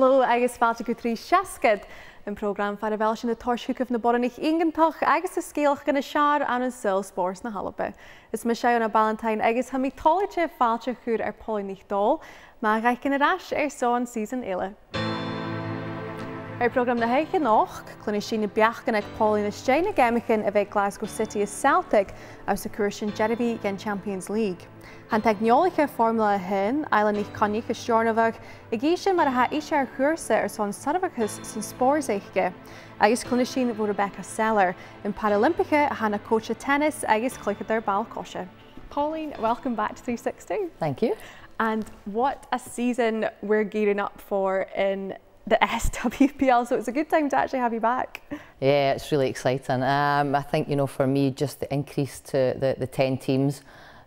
Hallo agus fáilte go trí seascad an programme fear a bhil sin na torsúcah na boranich ingantach agus is scéalach gan na seaar an sùil spórs na Halba. Is me Iona Ballantyne agus ha mí toláite fáilte chuúr ar Pauline MacDonald má gaiicin arás airson season eile. Ar programme na heiche noch, cluinnidh sin na beagan ag Pauline t-seachdain-sa a bheith Glasgow City is Celtic as a chùrsa dearbhaidh gan Champions League. Han teicneolaiche Formula hin, Isla NicCoinnich is teonndaidh, I gcéise mar a aice ar chùrsa ar son sarabhachas san spórsaiche. Agus cluinnidh sin bhó Rebecca Sellar in Paralympiche a hana coach tennis agus Iona Ballantyne. Pauline, welcome back to 360. Thank you. And what a season we're gearing up for in the SWPL, so it's a good time to actually have you back. Yeah, it's really exciting. I think, you know, for me, just the increase to the 10 teams,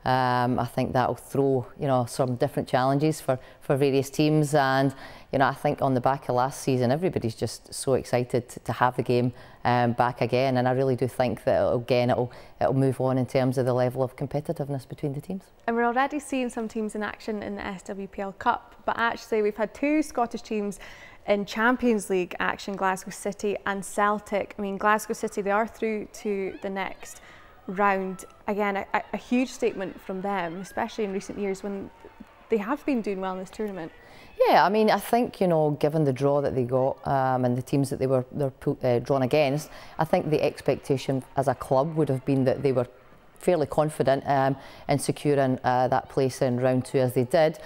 I think that'll throw, you know, some different challenges for various teams. And, you know, I think on the back of last season, everybody's just so excited to have the game back again. And I really do think that, it'll move on in terms of the level of competitiveness between the teams. And we're already seeing some teams in action in the SWPL Cup, but actually we've had two Scottish teams in Champions League action, Glasgow City and Celtic. I mean, Glasgow City, they are through to the next round. Again, a huge statement from them, especially in recent years when they have been doing well in this tournament. Yeah, I mean, I think, you know, given the draw that they got and the teams that they were drawn against, I think the expectation as a club would have been that they were fairly confident in securing that place in round two as they did.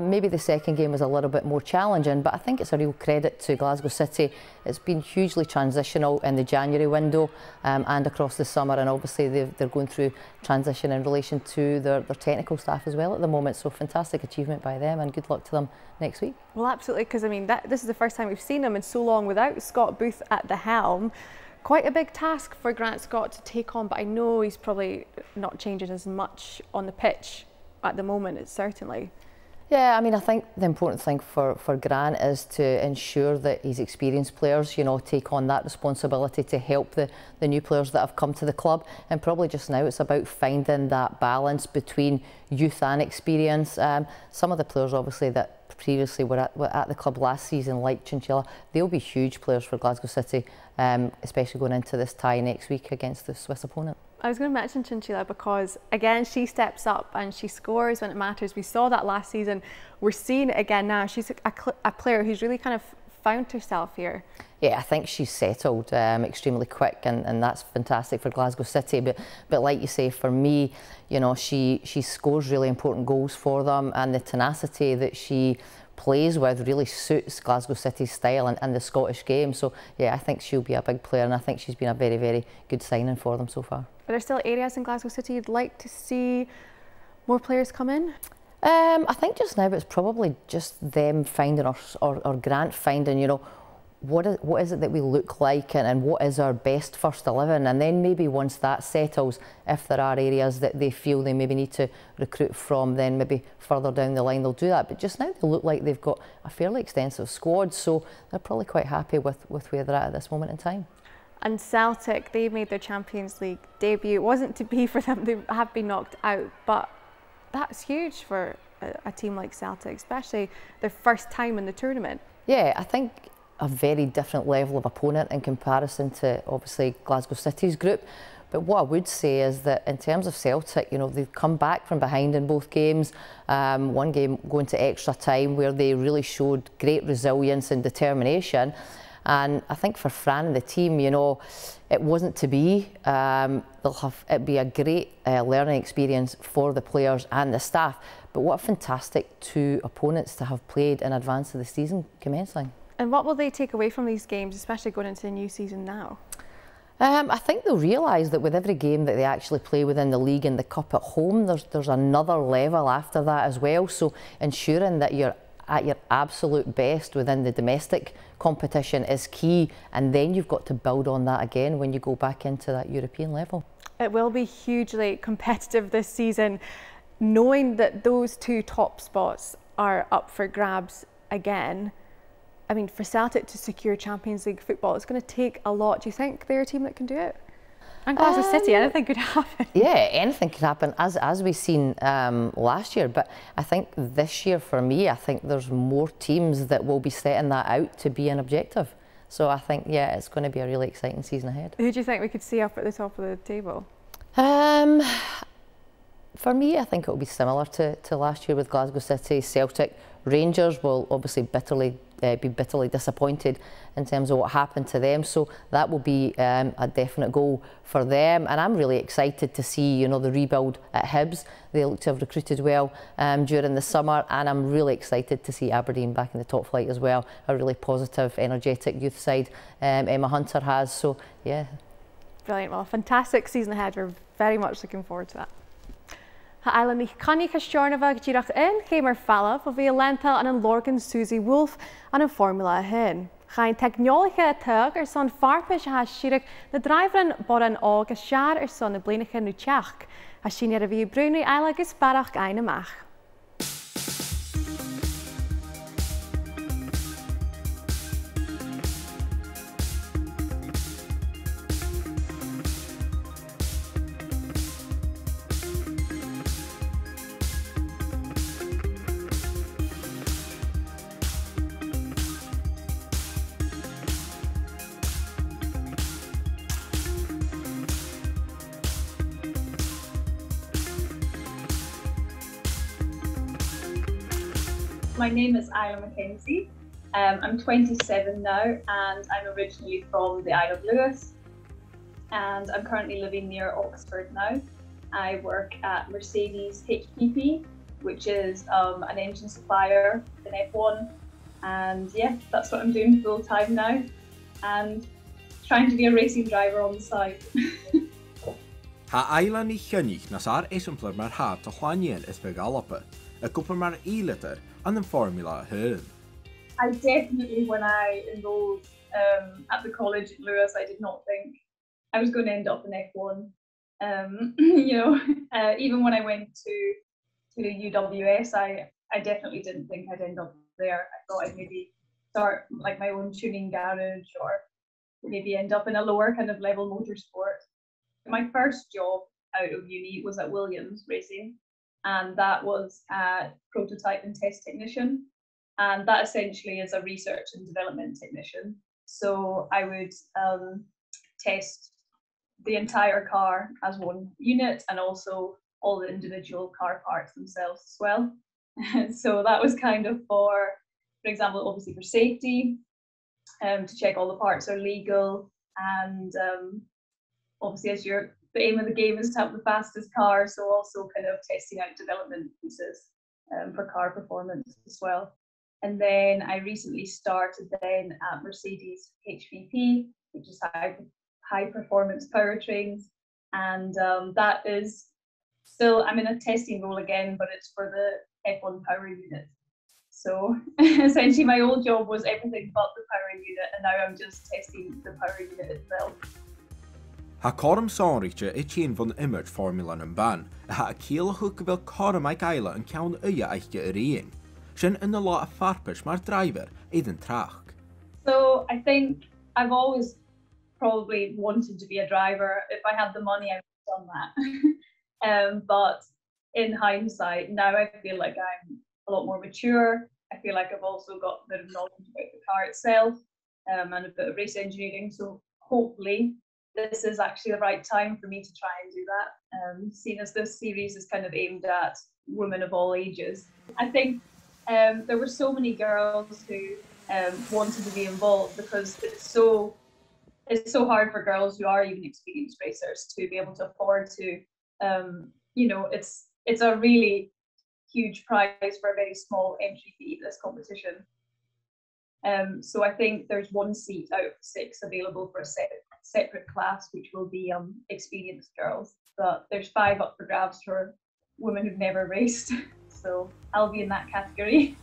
Maybe the second game was a little bit more challenging, but I think it's a real credit to Glasgow City. It's been hugely transitional in the January window and across the summer, and obviously they're going through transition in relation to their technical staff as well at the moment, so fantastic achievement by them and good luck to them next week. Well, absolutely, because I mean this is the first time we've seen them in so long without Scott Booth at the helm. Quite a big task for Grant Scott to take on, but I know he's probably not changing as much on the pitch at the moment, it's certainly. Yeah, I mean, I think the important thing for Grant is to ensure that his experienced players, you know, take on that responsibility to help the new players that have come to the club. And probably just now it's about finding that balance between youth and experience. Some of the players, obviously, that previously were at the club last season, like Chinchilla, they'll be huge players for Glasgow City, especially going into this tie next week against the Swiss opponent. I was going to mention Chinchilla because, again, she steps up and she scores when it matters. We saw that last season. We're seeing it again now. She's a player who's really kind of found herself here. Yeah, I think she's settled extremely quick, and that's fantastic for Glasgow City. But like you say, for me, you know, she scores really important goals for them, and the tenacity that she plays with really suits Glasgow City's style and the Scottish game. So yeah, I think she'll be a big player, and I think she's been a very, very good signing for them so far. Are there still areas in Glasgow City you'd like to see more players come in? I think just now it's probably just them finding or Grant finding, you know, what is it that we look like and what is our best first 11, and then maybe once that settles, if there are areas that they feel they maybe need to recruit from, then maybe further down the line they'll do that. But just now they look like they've got a fairly extensive squad, so they're probably quite happy with where they're at this moment in time. And Celtic, they made their Champions League debut. It wasn't to be for them, they have been knocked out, but that's huge for a team like Celtic, especially their first time in the tournament. Yeah, I think a very different level of opponent in comparison to obviously Glasgow City's group. But what I would say is that in terms of Celtic, you know, they've come back from behind in both games. One game going to extra time where they really showed great resilience and determination. And I think for Fran and the team, you know, it wasn't to be. It'd be a great learning experience for the players and the staff. But what fantastic two opponents to have played in advance of the season commencing. And what will they take away from these games, especially going into the new season now? I think they'll realise that with every game that they actually play within the league and the cup at home, there's another level after that as well. So ensuring that you're at your absolute best within the domestic competition is key, and then you've got to build on that again when you go back into that European level. It will be hugely competitive this season, knowing that those two top spots are up for grabs again. I mean, for Celtic to secure Champions League football, it's going to take a lot. Do you think they're a team that can do it? And Glasgow City, anything could happen. Yeah, anything could happen, as we've seen last year. But I think this year, for me, I think there's more teams that will be setting that out to be an objective. So I think, yeah, it's going to be a really exciting season ahead. Who do you think we could see up at the top of the table? For me, I think it will be similar to last year with Glasgow City. Celtic. Rangers will obviously be bitterly disappointed in terms of what happened to them, so that will be a definite goal for them. And I'm really excited to see, you know, the rebuild at Hibs. They look to have recruited well during the summer, and I'm really excited to see Aberdeen back in the top flight as well. A really positive, energetic youth side Emma Hunter has, so yeah. Brilliant. Well, a fantastic season ahead. We're very much looking forward to that. Isla NicCoinnich is Cuideachd Gamer Falla for via Lentil and in Lorgan Susie Wolf and in Formula Hin. Geen teicneolaiche tug son farpish has shirig the driver boran og shar son the blinige nu chach. As she near a view Bruni Isla is barach eine mach. My name is Iona MacKenzie. I'm 27 now and I'm originally from the Isle of Lewis, and I'm currently living near Oxford now. I work at Mercedes HPP, which is an engine supplier in F1, and yeah, that's what I'm doing full time now and trying to be a racing driver on the side. Isla NicCoinnich nas exemplar mar to chhuaineann is beagan a couple mar e-liter and in Formula Hin. I definitely, when I enrolled at the college at Lewis, I did not think I was going to end up in F1. You know, even when I went to UWS, I definitely didn't think I'd end up there. I thought I'd maybe start like my own tuning garage or maybe end up in a lower kind of level motorsport. My first job out of uni was at Williams Racing, and that was a prototype and test technician. And that essentially is a research and development technician. So I would test the entire car as one unit and also all the individual car parts themselves as well. So that was kind of for example, obviously for safety, to check all the parts are legal, and obviously as the aim of the game is to have the fastest car, so also kind of testing out development pieces for car performance as well. And then I recently started then at Mercedes HPP, which is high performance powertrains, and that is still, I'm in a testing role again, but it's for the F1 power unit. So essentially my old job was everything but the power unit, and now I'm just testing the power unit itself. Ha corm sonriche chain van image formula yn ban, ha a ciel hwg fel corm ag aila yn cawn uia eiche un. Sin in a lot of farpish mar driver even trach. So I think I've always probably wanted to be a driver. If I had the money, I would have done that. But in hindsight, now I feel like I'm a lot more mature. I feel like I've also got a bit of knowledge about the car itself, and a bit of race engineering. So hopefully this is actually the right time for me to try and do that. Seeing as this series is kind of aimed at women of all ages. I think there were so many girls who wanted to be involved because it's so hard for girls who are even experienced racers to be able to afford to, you know, it's a really huge prize for a very small entry fee for this competition. So I think there's one seat out of 6 available for a separate class, which will be experienced girls. But there's 5 up for grabs for women who've never raced. So I'll be in that category.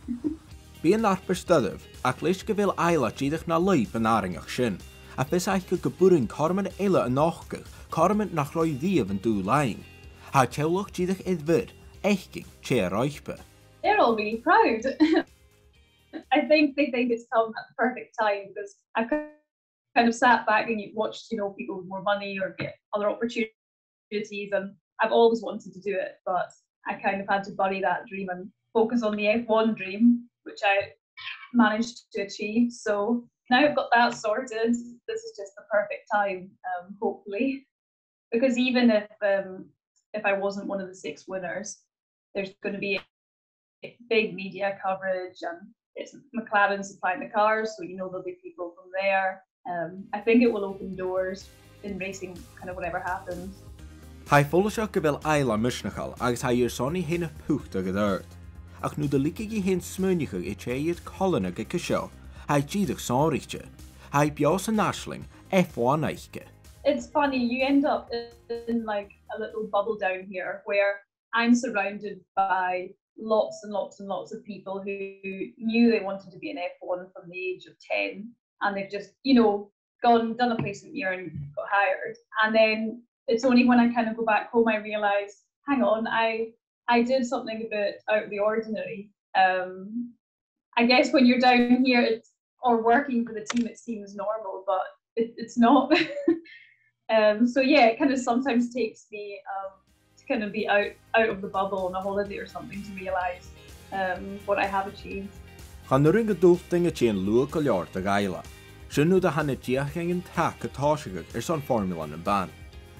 Bíon arper studdef, ac leis gyfil aila gydych na leib yn aringach sin, a bys eich gybwryn cormyn eila yn ochgych, cormyn nach roi ddiaf yn dŵ laing. Ha cewlwch gydych edfyr, eichging chair oichbe. They're all really proud. I think they think it's come at the perfect time because I've kind of sat back and you watched, you know, people with more money or get other opportunities, and I've always wanted to do it, but I kind of had to bury that dream and focus on the F1 dream, which I managed to achieve. So now I've got that sorted. This is just the perfect time, hopefully, because even if I wasn't one of the 6 winners, there's going to be big media coverage, and it's McLaren supplying the cars, so you know there'll be people from there. I think it will open doors in racing, kind of whatever happens. Hai fólaseo go bhfuil Isla misneachal agus ha airsonnaí héna puachta go d'irt. Ach nó de licaigh hén smúnicha I tréad colonna go seo, hai díadach sáiríte, hai beas an ashling F1 aice. It's funny, you end up in like a little bubble down here where I'm surrounded by lots and lots and lots of people who knew they wanted to be an F1 from the age of 10, and they've just, you know, done a placement year and got hired. And then it's only when I kind of go back home I realise, hang on, I did something a bit out of the ordinary. I guess when you're down here or working for the team, it seems normal, but it's not. So yeah, it kind of sometimes takes me to kind of be out of the bubble on a holiday or something to realise what I have achieved. Gan nuring gedulting a chain luach go leart a gaila. Sin nu da hanna diachingen tak atáisiigh son formula an ban.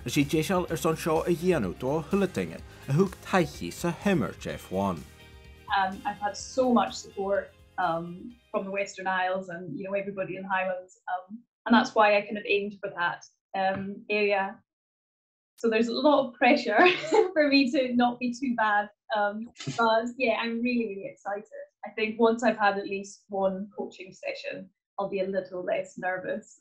Is she déisial son seo a dhéanú dó thulatinge a thug taiche sa Hemmert F1. I've had so much support from the Western Isles and, you know, everybody in Highlands, and that's why I kind of aimed for that area. So there's a lot of pressure for me to not be too bad, but yeah, I'm really, really excited. I think once I've had at least one coaching session, I'll be a little less nervous,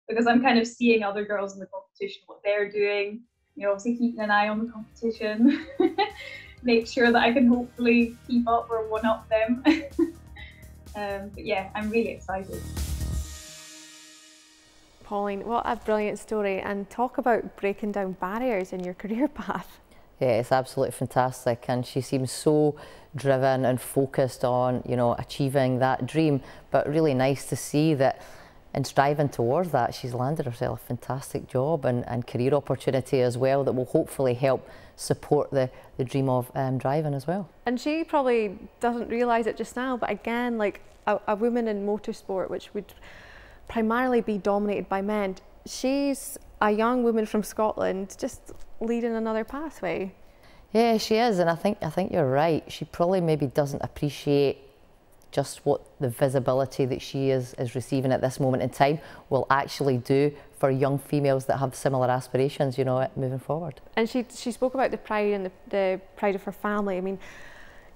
because I'm kind of seeing other girls in the competition, what they're doing, you know, obviously keeping an eye on the competition, make sure that I can hopefully keep up or one-up them. But yeah, I'm really excited. Pauline, what a brilliant story, and talk about breaking down barriers in your career path. Yeah, it's absolutely fantastic, and she seems so driven and focused on, you know, achieving that dream, but really nice to see that in striving towards that, she's landed herself a fantastic job and career opportunity as well that will hopefully help support the dream of driving as well. And she probably doesn't realise it just now, but again, like a woman in motorsport, which would primarily be dominated by men, she's a young woman from Scotland just leading another pathway. Yeah, she is, and I think you're right. She probably maybe doesn't appreciate just what the visibility that she is receiving at this moment in time will actually do for young females that have similar aspirations, you know, moving forward. And she spoke about the pride and the pride of her family. I mean,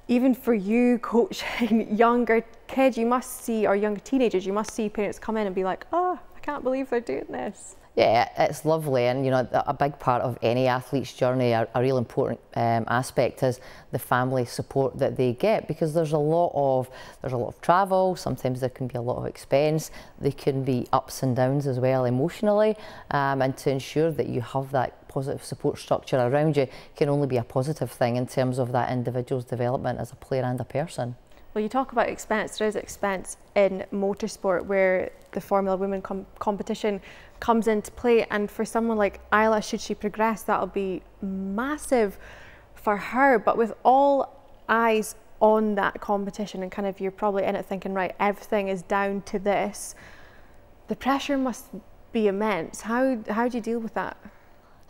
even for you coaching younger kids, you must see, or younger teenagers, you must see parents come in and be like, oh, I can't believe they're doing this. Yeah, it's lovely, and you know, a big part of any athlete's journey, a real important aspect is the family support that they get, because there's a lot of travel. Sometimes there can be a lot of expense. There can be ups and downs as well emotionally, and to ensure that you have that positive support structure around you can only be a positive thing in terms of that individual's development as a player and a person. Well, you talk about expense. There is expense in motorsport where the Formula Women competition comes into play, and for someone like Isla, should she progress, that'll be massive for her. But with all eyes on that competition, and kind of you're probably in it thinking, right, everything is down to this, the pressure must be immense. How do you deal with that?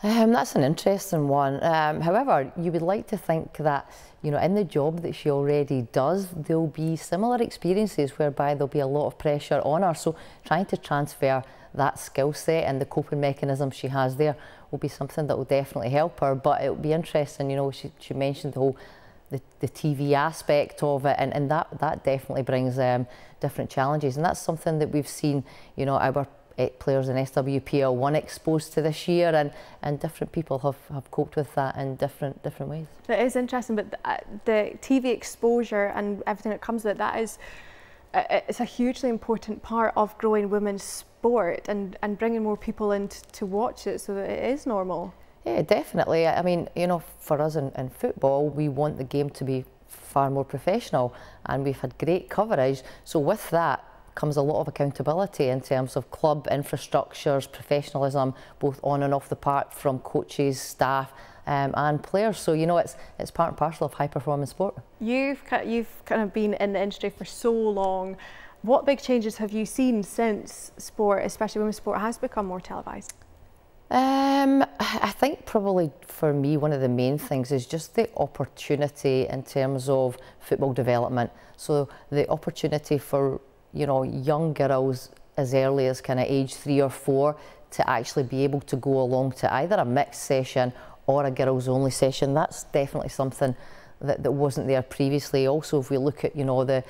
That's an interesting one. However, you would like to think that, you know, in the job that she already does, there'll be similar experiences whereby there'll be a lot of pressure on her. So trying to transfer that skill set and the coping mechanism she has there will be something that will definitely help her. But it'll be interesting, you know, she mentioned the whole the TV aspect of it, and that definitely brings different challenges, and that's something that we've seen, you know, our players in SWPL1 exposed to this year, and different people have coped with that in different ways. That is interesting, but the TV exposure and everything that comes with it, it's a hugely important part of growing women's sport and bringing more people in to watch it so that it is normal. Yeah, definitely. I mean, you know, for us in football, we want the game to be far more professional, and we've had great coverage. So with that, comes a lot of accountability in terms of club infrastructures, professionalism, both on and off the park, from coaches, staff, and players. So you know, it's part and parcel of high performance sport. You've kind of been in the industry for so long. What big changes have you seen since sport, especially women's sport, has become more televised? I think probably for me one of the main things is just the opportunity in terms of football development. So the opportunity for, you know, young girls as early as kind of age 3 or 4 to actually be able to go along to either a mixed session or a girls only session. That's definitely something that wasn't there previously. Also, if we look at, you know, the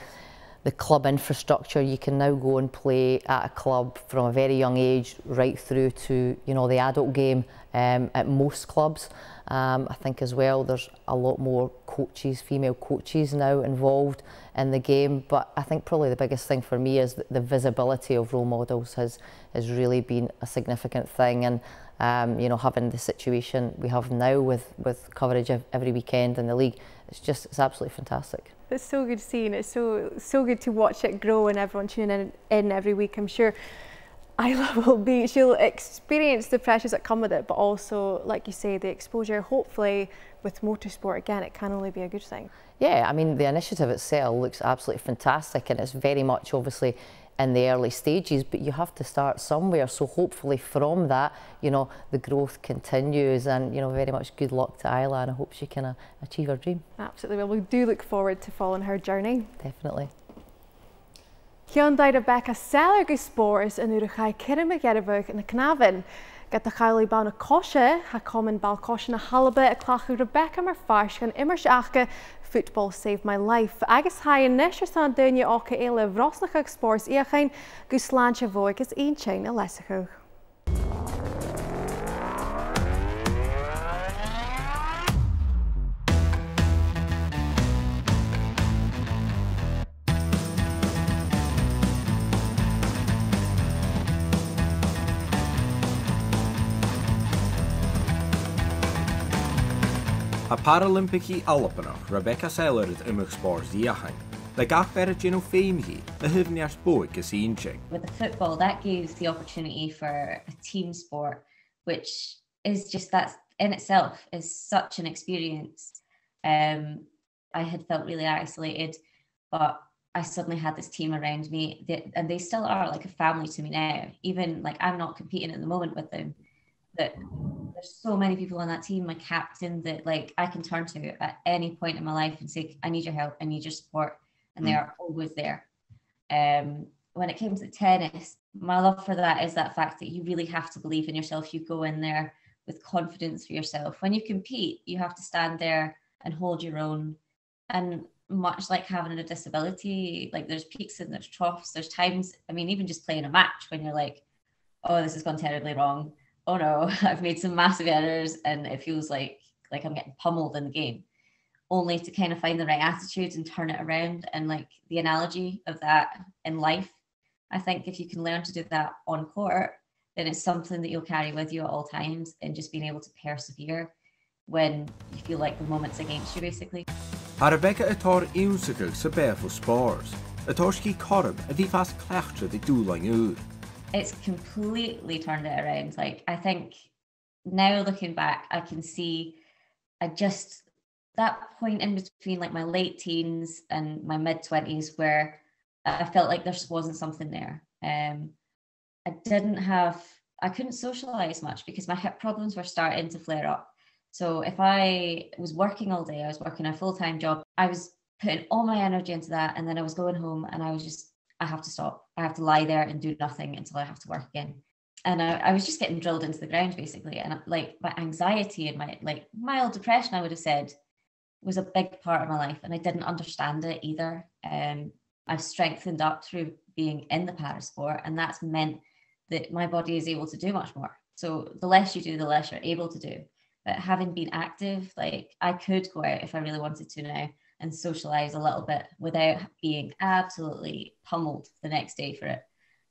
club infrastructure, you can now go and play at a club from a very young age right through to, you know, the adult game at most clubs. I think as well there's a lot more coaches, female coaches now involved in the game, but I think probably the biggest thing for me is the visibility of role models has really been a significant thing. And you know, having the situation we have now with coverage of every weekend in the league, it's absolutely fantastic. It's so good seeing it. So good to watch it grow and everyone tuning in every week. I'm sure Isla she'll experience the pressures that come with it, but also, like you say, the exposure. Hopefully with motorsport again, it can only be a good thing. Yeah, I mean, the initiative itself looks absolutely fantastic, and it's very much obviously in the early stages, but you have to start somewhere. So hopefully from that, you know, the growth continues, and, you know, very much good luck to Isla, and I hope she can achieve her dream. Absolutely. Well, we do look forward to following her journey. Definitely. Thionndaidh Rebecca Sellar go spóras in uruchai cirim a dearbhaidh in the Camann. Get the chaill bonn-Comann ha Comann Ball-Coise na h-Alba a clachu Rebecca mar farsh gan immers acha football saved my life. Agus h-Aon san duine ocha eile vrosnach spóras h-Aon go sláinte bhóig is ein teicneolaiche. A Paralympic Alpanach, Rebecca Sellar is immers spórs h-Aon. Le gach better gino fame he, the hivnias boig is inching. With the football, that gives the opportunity for a team sport, which is just, that in itself is such an experience. I had felt really isolated, but I suddenly had this team around me, and they still are like a family to me now. Even like I'm not competing at the moment with them, that there's so many people on that team, my captain, that like I can turn to at any point in my life and say, I need your help, I need your support, and they are always there. When it came to tennis, my love for that is that fact that you really have to believe in yourself. You go in there with confidence for yourself. When you compete, you have to stand there and hold your own. And much like having a disability, like there's peaks and there's troughs, there's times, I mean, even just playing a match when you're like, oh, this has gone terribly wrong. Oh no, I've made some massive errors and it feels like I'm getting pummeled in the game, only to kind of find the right attitude and turn it around. And like the analogy of that in life, I think if you can learn to do that on court, then it's something that you'll carry with you at all times, and just being able to persevere when you feel like the moment's against you, basically. Rebecca atar iwnsagach sa bearful spars. Atorski corb a di fast clechtra di dúlaing It's completely turned it around. Like, I think now looking back, I can see that point in between like my late teens and my mid 20s where I felt like there just wasn't something there. I couldn't socialize much because my hip problems were starting to flare up. So if I was working all day, I was working a full-time job, I was putting all my energy into that, and then I was going home and I was just, I have to stop. I have to lie there and do nothing until I have to work again. And I was just getting drilled into the ground, basically. And like my anxiety and my like mild depression, I would have said, was a big part of my life. And I didn't understand it either. I've strengthened up through being in the parasport, and that's meant that my body is able to do much more. So the less you do, the less you're able to do. But having been active, like I could go out if I really wanted to now and socialize a little bit without being absolutely pummeled the next day for it.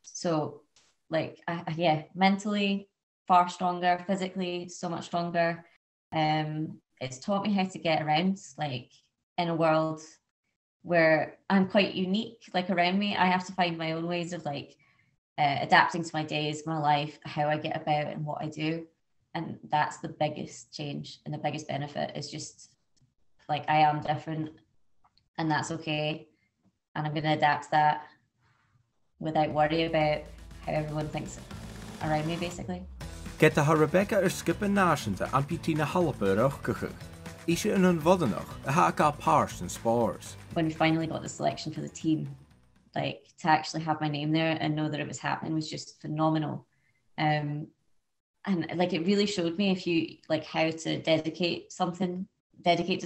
So like, yeah, mentally far stronger, physically so much stronger. It's taught me how to get around, like in a world where I'm quite unique, like around me. I have to find my own ways of like adapting to my days, my life, how I get about and what I do. And that's the biggest change and the biggest benefit is just like I am different and that's okay. And I'm going to adapt to that without worry about how everyone thinks around me, basically. Get a Rebecca skippen náisiúnta Amputee na h-Alba rochcacha. Isha in an vodanach a ha gal páirt and spores. When we finally got the selection for the team, like to actually have my name there and know that it was happening was just phenomenal. And like it really showed me if you like how to dedicate to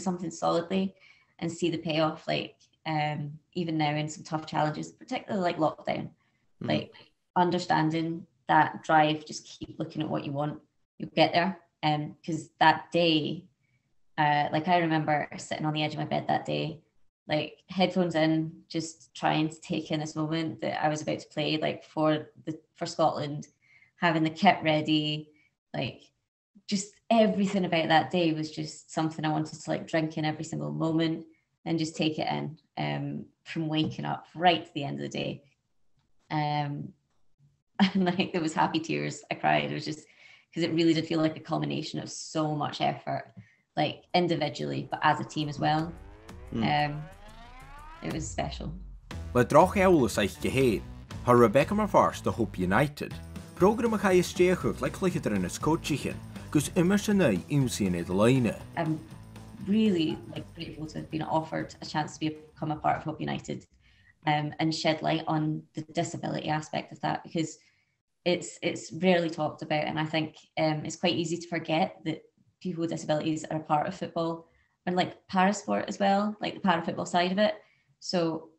something solidly and see the payoff, like even now in some tough challenges, particularly like lockdown, like understanding that drive, just keep looking at what you want, you'll get there. Because that day, like I remember sitting on the edge of my bed that day, like headphones in, just trying to take in this moment that I was about to play, like for Scotland, having the kit ready, like just everything about that day was just something I wanted to like drink in every single moment and just take it in, from waking up right to the end of the day. And like there was happy tears, I cried. It was just because it really did feel like a culmination of so much effort, like individually but as a team as well. It was special. Le droch eolus eich gehéad, ha Rebecca mar first the Hope United. Program a chai steachug like cluinnidh in its coaching, gus immer sinai imsien ed line. I'm really like grateful to have been offered a chance to become a part of Hope United, and shed light on the disability aspect of that, because it's rarely talked about, and I think it's quite easy to forget that people with disabilities are a part of football and like parasport as well, like the parafootball side of it. So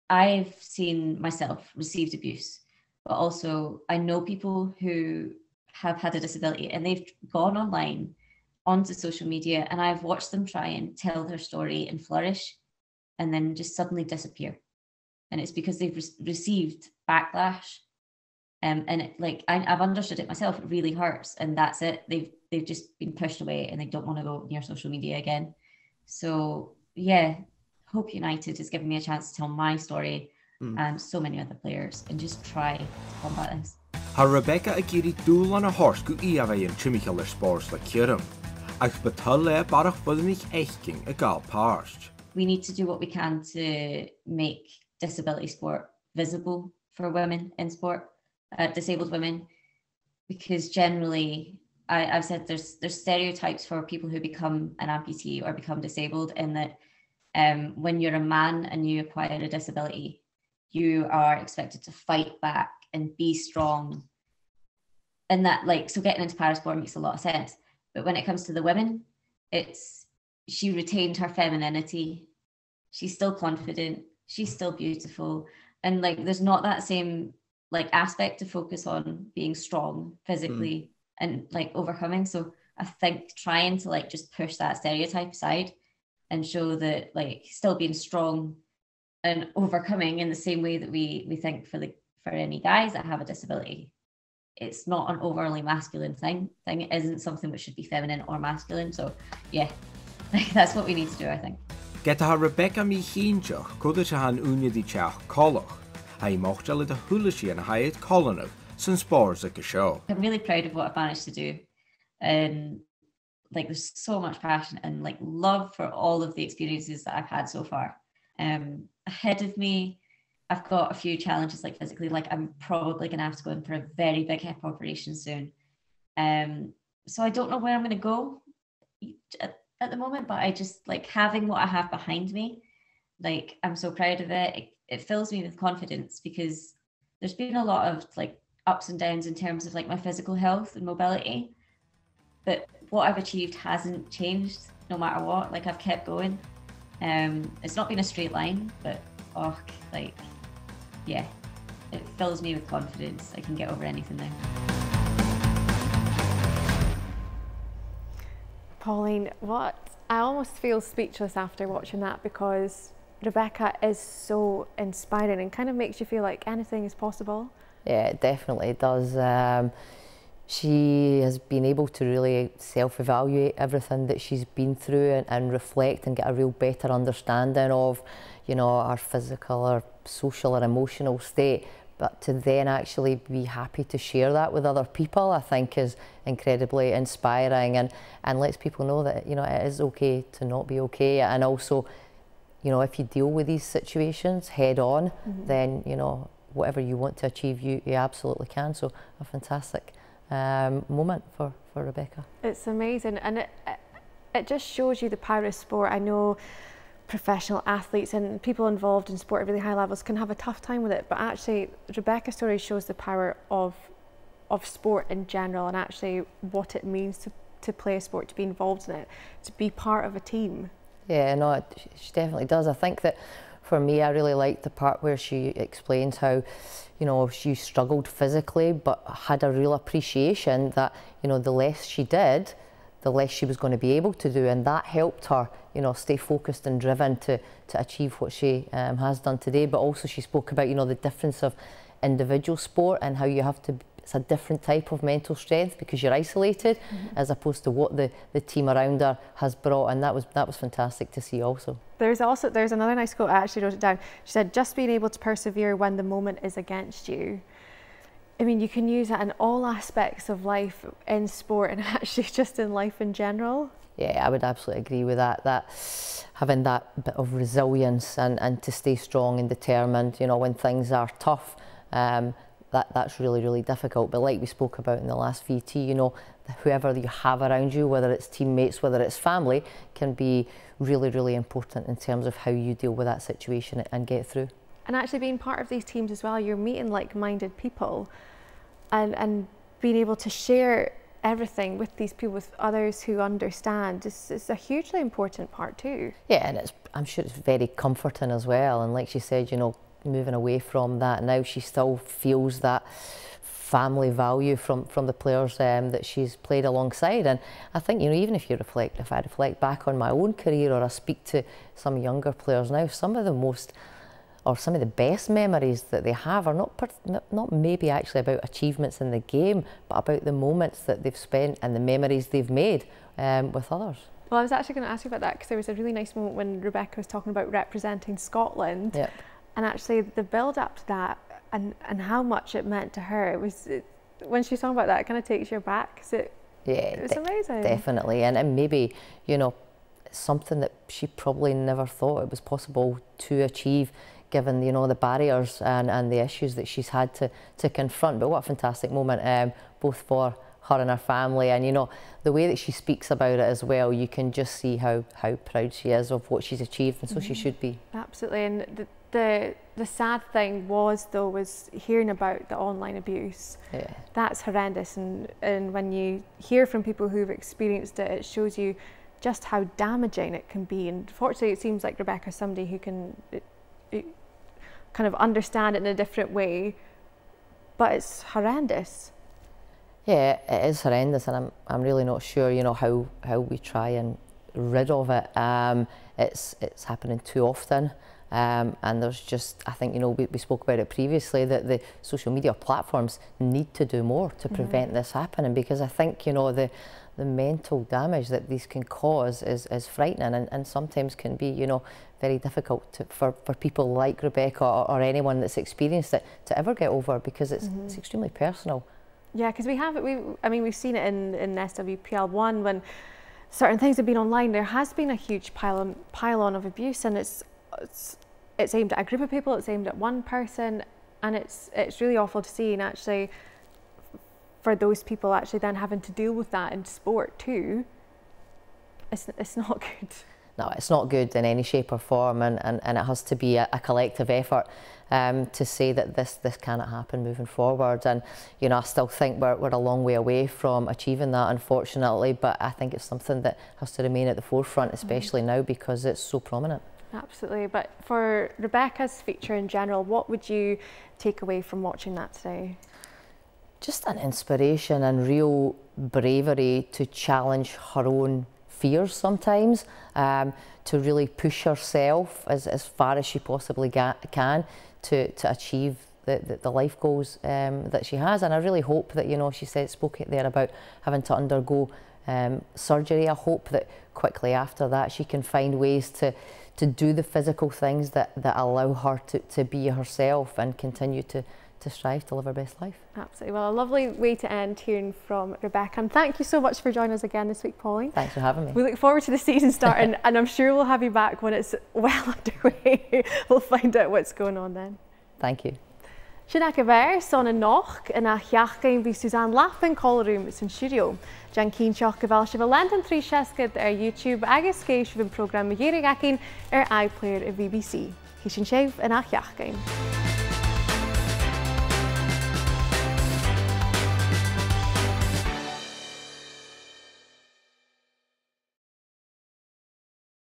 I've seen myself received abuse, but also I know people who have had a disability and they've gone online onto social media, and I've watched them try and tell their story and flourish and then just suddenly disappear. And it's because they've received backlash. And it, like I've understood it myself, it really hurts, and that's it. They've just been pushed away and they don't want to go near social media again. So yeah, Hope United has given me a chance to tell my story and so many other players and just try to combat this. Ha Rebecca a giri dúl an a horse go iavai in teicneolaiche spores like Cuideachd. Ag betal le barach vodanich eichking a gal páirt. We need to do what we can to make disability sport visible for women in sport, disabled women, because generally I've said there's stereotypes for people who become an amputee or become disabled, in that when you're a man and you acquire a disability, you are expected to fight back and be strong. And that, like, so getting into parasport makes a lot of sense. But when it comes to the women, she retained her femininity. She's still confident. She's still beautiful. And like, there's not that same like aspect to focus on being strong physically and like overcoming. So I think trying to like just push that stereotype aside and show that like still being strong and overcoming in the same way that we think for any guys that have a disability. It's not an overly masculine thing. It isn't something which should be feminine or masculine. So yeah, like that's what we need to do, I think. Get a Rebecca mi chiintach, codach han unia di teach collach. Hai mochtele de hulishi and hayet colonach, sin spores like a show. I'm really proud of what I've managed to do. And like there's so much passion and like love for all of the experiences that I've had so far. Ahead of me, I've got a few challenges like physically, like I'm probably going to have to go in for a very big hip operation soon. So I don't know where I'm going to go at the moment, but I just like having what I have behind me, like I'm so proud of it. It fills me with confidence, because there's been a lot of like ups and downs in terms of like my physical health and mobility, but what I've achieved hasn't changed no matter what. Like I've kept going. It's not been a straight line, but like yeah, it fills me with confidence. I can get over anything now. Pauline, I almost feel speechless after watching that, because Rebecca is so inspiring and kind of makes you feel like anything is possible. Yeah, it definitely does. She has been able to really self-evaluate everything that she's been through and reflect and get a real better understanding of, you know, her physical or social or emotional state. But to then actually be happy to share that with other people, I think is incredibly inspiring and lets people know that, you know, it is okay to not be okay. And also, you know, if you deal with these situations head on, then, you know, whatever you want to achieve, you absolutely can. So a fantastic moment for Rebecca. It's amazing, and it just shows you the power of sport. I know professional athletes and people involved in sport at really high levels can have a tough time with it, but actually Rebecca's story shows the power of sport in general, and actually what it means to play a sport, to be involved in it, to be part of a team. Yeah, no, she definitely does. I think that for me, I really liked the part where she explains how, you know, she struggled physically but had a real appreciation that, you know, the less she did, the less she was going to be able to do, and that helped her, you know, stay focused and driven to achieve what she has done today. But also she spoke about, you know, the difference of individual sport and how you have to, it's a different type of mental strength because you're isolated as opposed to what the team around her has brought, and that was fantastic to see also. There's another nice quote, I actually wrote it down. She said, just being able to persevere when the moment is against you. I mean, you can use that in all aspects of life, in sport and actually just in life in general. Yeah, I would absolutely agree with that, that having that bit of resilience and to stay strong and determined, you know, when things are tough, that's really, really difficult. But like we spoke about in the last VT, you know, whoever you have around you, whether it's teammates, whether it's family, can be really, really important in terms of how you deal with that situation and get through. And actually being part of these teams as well, you're meeting like-minded people and being able to share everything with these people, with others who understand, is a hugely important part too. Yeah, and I'm sure it's very comforting as well. And like she said, you know, moving away from that now, she still feels that family value from the players that she's played alongside. And I think, you know, even if I reflect back on my own career, or I speak to some younger players now, some of the best memories that they have are not maybe actually about achievements in the game, but about the moments that they've spent and the memories they've made with others. Well, I was actually going to ask you about that, because there was a really nice moment when Rebecca was talking about representing Scotland. Yep. And actually the build up to that and how much it meant to her. When she was talking about that, it kind of takes you back. It was amazing. Definitely. And maybe, you know, something that she probably never thought it was possible to achieve, given, you know, the barriers and the issues that she's had to confront. But what a fantastic moment, both for her and her family, and, you know, the way that she speaks about it as well, you can just see how proud she is of what she's achieved, and so she should be. Absolutely. And the sad thing was hearing about the online abuse. Yeah. That's horrendous, and when you hear from people who've experienced it, it shows you just how damaging it can be. And fortunately, it seems like Rebecca's somebody who can kind of understand it in a different way, but it's horrendous. Yeah, it is horrendous, and I'm really not sure, you know, how we try and rid of it. It's happening too often. And there's just, I think, you know, we spoke about it previously, that the social media platforms need to do more to prevent this happening, because I think, you know, the mental damage that these can cause is frightening, and sometimes can be, you know, very difficult for people like Rebecca or anyone that's experienced it to ever get over, because it's extremely personal. Yeah, because we've seen it in SWPL1 when certain things have been online. There has been a huge pile-on of abuse, and it's aimed at a group of people, it's aimed at one person, and it's really awful to see. And actually, for those people actually then having to deal with that in sport too, it's not good. No, it's not good in any shape or form, and it has to be a collective effort to say that this cannot happen moving forward. And, you know, I still think we're a long way away from achieving that, unfortunately, but I think it's something that has to remain at the forefront, especially now, because it's so prominent. Absolutely. But for Rebecca's feature in general, what would you take away from watching that today? Just an inspiration and real bravery to challenge her own fears sometimes, to really push herself as far as she possibly can to achieve the life goals that she has, and I really hope that, you know, she spoke there about having to undergo surgery. I hope that quickly after that she can find ways to do the physical things that allow her to be herself and continue to strive to live her best life. Absolutely. Well, a lovely way to end hearing from Rebecca, and thank you so much for joining us again this week, Pauline. Thanks for having me. We look forward to the season starting and I'm sure we'll have you back when it's well underway. We'll find out what's going on then. Thank you. Sin a Bheir son in noch in a h-Aon bhí Suzanne Lappin callroom in studio. Jan cínseach go bhfuil si bh lentan trí seascad YouTube agus céis bhín program Geamaichean iPlayer BBC. Hí sin séh in a h-Aon.